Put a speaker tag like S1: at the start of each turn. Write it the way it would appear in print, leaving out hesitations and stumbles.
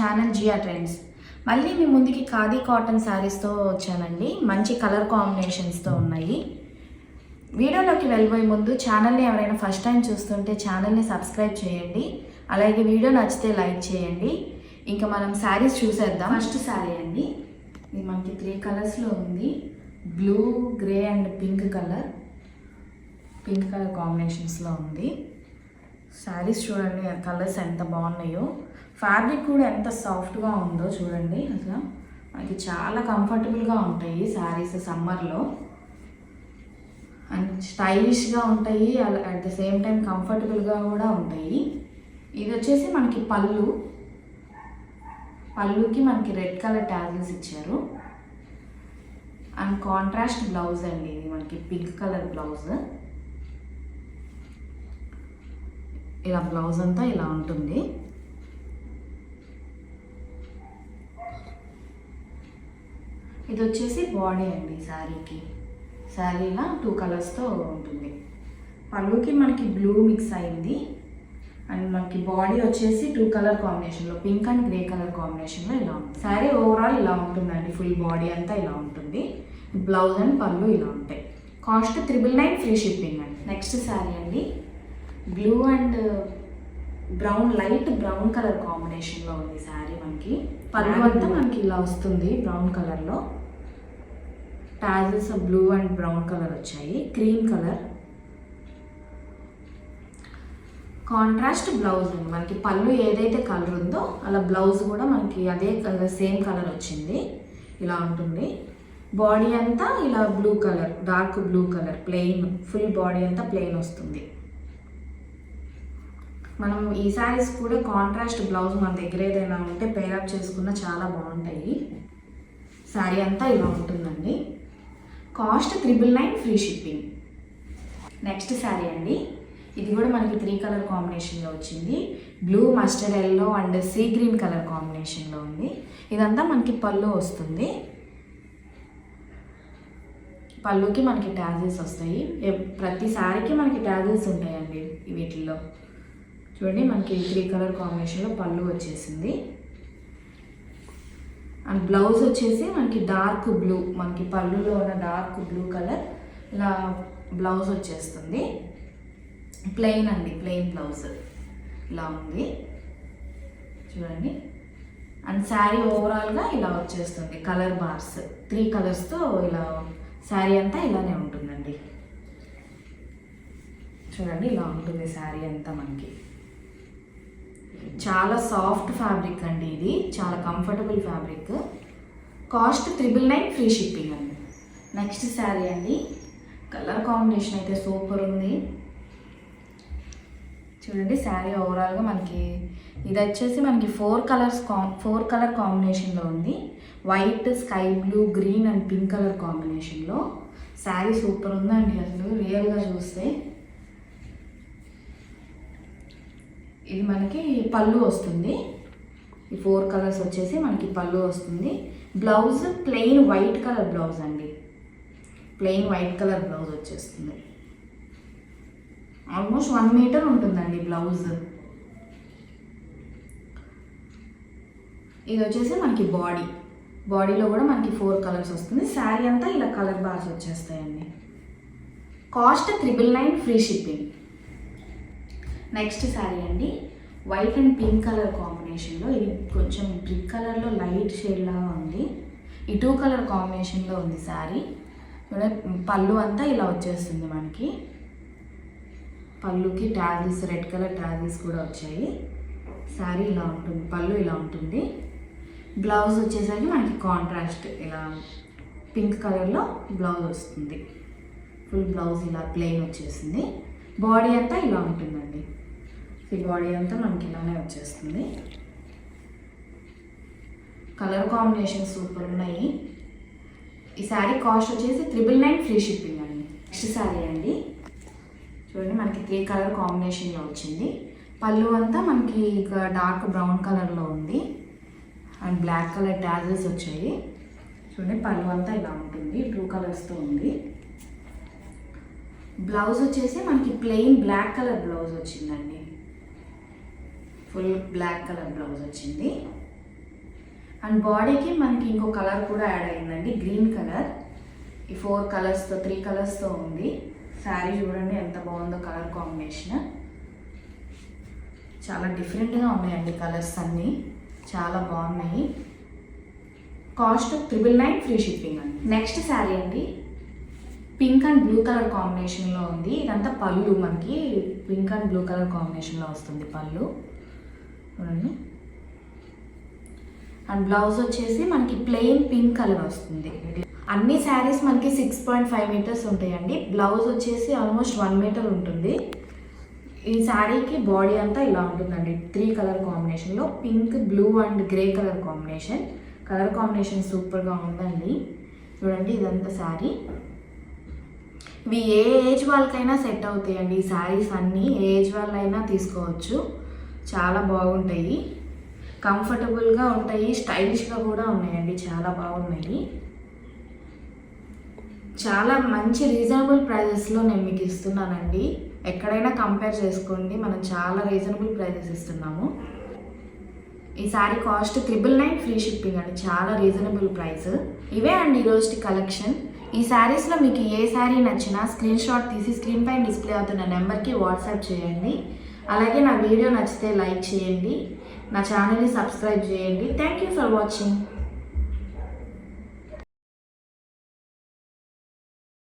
S1: Channel Jiya trends. మళ్ళీ మీ ముందుకి khadi cotton శారీస్తో వచ్చానండి. మంచి కలర్ కాంబినేషన్స్తో ఉన్నాయి. వీడియోలోకి వెళ్ళబోయే ముందు ఛానల్ని ఎవరైనా ఫస్ట్ టైం చూస్తుంటే ఛానల్ని సబ్స్క్రైబ్ చేయండి. అలాగే వీడియో నచ్చితే లైక్ చేయండి. ఇంకా మనం శారీస్ చూసేద్దాం. ఫస్ట్ శారీ అండి, ఇది మనకి 3 కలర్స్లో ఉంది. Blue, grey and pink colour కాంబినేషన్స్లో ఉంది. శారీస్ చూడండి, కలర్స్ ఎంత బాగున్నాయో, ఫ్యాబ్రిక్ కూడా ఎంత సాఫ్ట్గా ఉందో చూడండి. అసలు మనకి చాలా కంఫర్టబుల్గా ఉంటాయి శారీస్ సమ్మర్లో, అండ్ స్టైలిష్గా ఉంటాయి, అట్ ద సేమ్ టైం కంఫర్టబుల్గా కూడా ఉంటాయి. ఇది వచ్చేసి మనకి పళ్ళుకి మనకి రెడ్ కలర్ ట్యాజిల్స్ ఇచ్చారు. అండ్ కాంట్రాస్ట్ బ్లౌజ్ అండి, ఇది మనకి పింక్ కలర్ బ్లౌజ్. ఇలా బ్లౌజ్ అంతా ఇలా ఉంటుంది. ఇది వచ్చేసి బాడీ అండి శారీకి. శారీ ఇలా 2 కలర్స్తో ఉంటుంది. పళ్ళుకి మనకి బ్లూ మిక్స్ అయింది. అండ్ మనకి బాడీ వచ్చేసి 2 కలర్ కాంబినేషన్లో, పింక్ అండ్ గ్రే కలర్ కాంబినేషన్లో ఇలా ఉంటుంది. శారీ ఓవరాల్ ఇలా ఉంటుందండి, ఫుల్ బాడీ అంతా ఇలా ఉంటుంది. బ్లౌజ్ అండ్ పళ్ళు ఇలా ఉంటాయి. కాస్ట్ 999 ఫ్రీ షిప్పింగ్ అండి. నెక్స్ట్ శారీ అండి, blue and brown, light brown colour కాంబినేషన్లో ఉంది శారీ. మనకి పళ్ళు అంతా మనకి ఇలా వస్తుంది బ్రౌన్ కలర్లో. Tassels blue and brown colour వచ్చాయి. క్రీమ్ కలర్ కాంట్రాస్ట్ బ్లౌజ్ ఉంది. మనకి పళ్ళు ఏదైతే కలర్ ఉందో అలా బ్లౌజ్ కూడా మనకి అదే కలర్, సేమ్ కలర్ వచ్చింది. ఇలా ఉంటుంది. బాడీ అంతా ఇలా blue colour, dark blue colour, plain, full body అంతా ప్లెయిన్ వస్తుంది. మనం ఈ శారీస్ కూడా కాంట్రాస్ట్ బ్లౌజ్ మన దగ్గర ఏదైనా ఉంటే పేరప్ చేసుకున్న చాలా బాగుంటాయి. శారీ అంతా ఇలా ఉంటుందండి. Cost 999 free shipping. Next sari అండి, ఇది కూడా మనకి 3 కలర్ కాంబినేషన్లో వచ్చింది. Blue, mustard yellow and sea green colour కాంబినేషన్లో ఉంది. ఇదంతా మనకి పళ్ళు వస్తుంది. పళ్ళుకి మనకి ట్యాజిల్స్ వస్తాయి. ప్రతి శారీకి మనకి ట్యాజిల్స్ ఉంటాయండి వీటిల్లో. చూడండి, మనకి 3 కలర్ కాంబినేషన్లో పళ్ళు వచ్చేసింది. అండ్ బ్లౌజ్ వచ్చేసి మనకి డార్క్ బ్లూ, మనకి పళ్ళులో ఉన్న డార్క్ బ్లూ కలర్ ఇలా బ్లౌజ్ వచ్చేస్తుంది. ప్లెయిన్ అండి, ప్లెయిన్ బ్లౌజ్ ఇలా ఉంది చూడండి. అండ్ శారీ ఓవరాల్గా ఇలా వచ్చేస్తుంది. కలర్ బార్స్ 3 కలర్స్తో ఇలా శారీ అంతా ఇలానే ఉంటుందండి. చూడండి, ఇలా ఉంటుంది శారీ అంతా. మనకి చాలా సాఫ్ట్ ఫ్యాబ్రిక్ అండి, ఇది చాలా comfortable fabric. Cost 999 free shipping అండి. నెక్స్ట్ శారీ అండి, కలర్ కాంబినేషన్ అయితే సూపర్ ఉంది. చూడండి, శారీ ఓవరాల్గా మనకి ఇది వచ్చేసి మనకి 4 కలర్ కాంబినేషన్లో ఉంది. White, sky blue, green and pink colour కాంబినేషన్లో. శారీ సూపర్ ఉందండి అసలు రియల్గా చూస్తే. ఇది మనకి పళ్ళు వస్తుంది. ఈ 4 కలర్స్ వచ్చేసి మనకి పళ్ళు వస్తుంది. Blouse plain white colour blouse అండి, ప్లెయిన్ వైట్ కలర్ బ్లౌజ్ వచ్చేస్తుంది. ఆల్మోస్ట్ 1 మీటర్ ఉంటుందండి బ్లౌజ్. ఇది వచ్చేసి మనకి బాడీలో కూడా మనకి 4 కలర్స్ వస్తుంది. శారీ అంతా ఇలా కలర్ బార్స్ వచ్చేస్తాయండి. Cost 999 free shipping. Next sari అండి, వైట్ అండ్ పింక్ కలర్ కాంబినేషన్లో. ఇది కొంచెం బ్రిక్ కలర్లో లైట్ షేడ్ లాగా ఉంది. ఈ 2 కలర్ కాంబినేషన్లో ఉంది శారీ. పళ్ళు అంతా ఇలా వచ్చేస్తుంది మనకి. పళ్ళుకి ట్యాజిల్స్, రెడ్ కలర్ ట్యాజిల్స్ కూడా వచ్చాయి. శారీ ఇలా ఉంటుంది, పళ్ళు ఇలా ఉంటుంది. బ్లౌజ్ వచ్చేసరికి మనకి కాంట్రాస్ట్ ఇలా పింక్ కలర్లో బ్లౌజ్ వస్తుంది. ఫుల్ బ్లౌజ్ ఇలా ప్లెయిన్ వచ్చేసింది. బాడీ అంతా ఇలా ఉంటుందండి. ఈ బాడీ అంతా మనకి ఇలానే వచ్చేస్తుంది. కలర్ కాంబినేషన్ సూపర్ ఉన్నాయి. ఈ శారీ కాస్ట్ వచ్చేసి 999 ఫ్రీ షిప్పింగ్ అండి. నెక్స్ట్ శారీ అండి, చూడండి, మనకి 3 కలర్ కాంబినేషన్లో వచ్చింది. పళ్ళు అంతా మనకి ఇక డార్క్ బ్రౌన్ కలర్లో ఉంది. అండ్ బ్లాక్ కలర్ ట్యాజిల్స్ వచ్చాయి. చూడండి, పళ్ళు అంతా ఇలా ఉంటుంది, 2 కలర్స్తో ఉంది. బ్లౌజ్ వచ్చేసి మనకి ప్లెయిన్ బ్లాక్ కలర్ బ్లౌజ్ వచ్చిందండి. ఫుల్ బ్లాక్ కలర్ బ్లౌజ్ వచ్చింది. అండ్ బాడీకి మనకి ఇంకో కలర్ కూడా యాడ్ అయిందండి, గ్రీన్ కలర్. ఈ 4 కలర్స్తో 3 కలర్స్తో ఉంది శారీ. చూడండి ఎంత బాగుందో కలర్ కాంబినేషన్. చాలా డిఫరెంట్గా ఉన్నాయండి కలర్స్ అన్నీ, చాలా బాగున్నాయి. కాస్ట్ 999 ఫ్రీ షిప్పింగ్ అండి. నెక్స్ట్ శారీ అండి, పింక్ అండ్ బ్లూ కలర్ కాంబినేషన్లో ఉంది. ఇదంతా పళ్ళు, మనకి పింక్ అండ్ బ్లూ కలర్ కాంబినేషన్లో వస్తుంది పళ్ళు చూడండి. అండ్ బ్లౌజ్ వచ్చేసి మనకి ప్లెయిన్ పింక్ కలర్ వస్తుంది. అన్ని శారీస్ మనకి 6.5 మీటర్స్ ఉంటాయండి. బ్లౌజ్ వచ్చేసి ఆల్మోస్ట్ 1 మీటర్ ఉంటుంది. ఈ శారీకి బాడీ అంతా ఇలా ఉంటుందండి, 3 కలర్ కాంబినేషన్లో, pink, blue and grey colour combination. Colour combination సూపర్గా ఉందండి. చూడండి ఇదంతా శారీ. ఇవి ఏ ఏజ్ వాళ్ళకైనా సెట్ అవుతాయండి ఈ శారీస్ అన్నీ. ఏ ఏజ్ వాళ్ళైనా తీసుకోవచ్చు, చాలా బాగుంటాయి, కంఫర్టబుల్గా ఉంటాయి, స్టైలిష్గా కూడా ఉన్నాయండి, చాలా బాగున్నాయి. చాలా మంచి రీజనబుల్ ప్రైజెస్లో నేను మీకు ఇస్తున్నానండి. ఎక్కడైనా కంపేర్ చేసుకోండి, మనం చాలా రీజనబుల్ ప్రైజెస్ ఇస్తున్నాము. ఈ శారీ కాస్ట్ 999 ఫ్రీ షిప్పింగ్ అండి, చాలా రీజనబుల్ ప్రైస్. ఇవే అండి ఈరోజు కలెక్షన్. ఈ శారీస్లో మీకు ఏ శారీ నచ్చినా స్క్రీన్ షాట్ తీసి స్క్రీన్ పైన డిస్ప్లే అవుతున్న నెంబర్కి వాట్సాప్ చేయండి. అలాగే నా వీడియో నచ్చితే లైక్ చేయండి, నా ఛానల్ని సబ్స్క్రైబ్ చేయండి. Thank you for watching.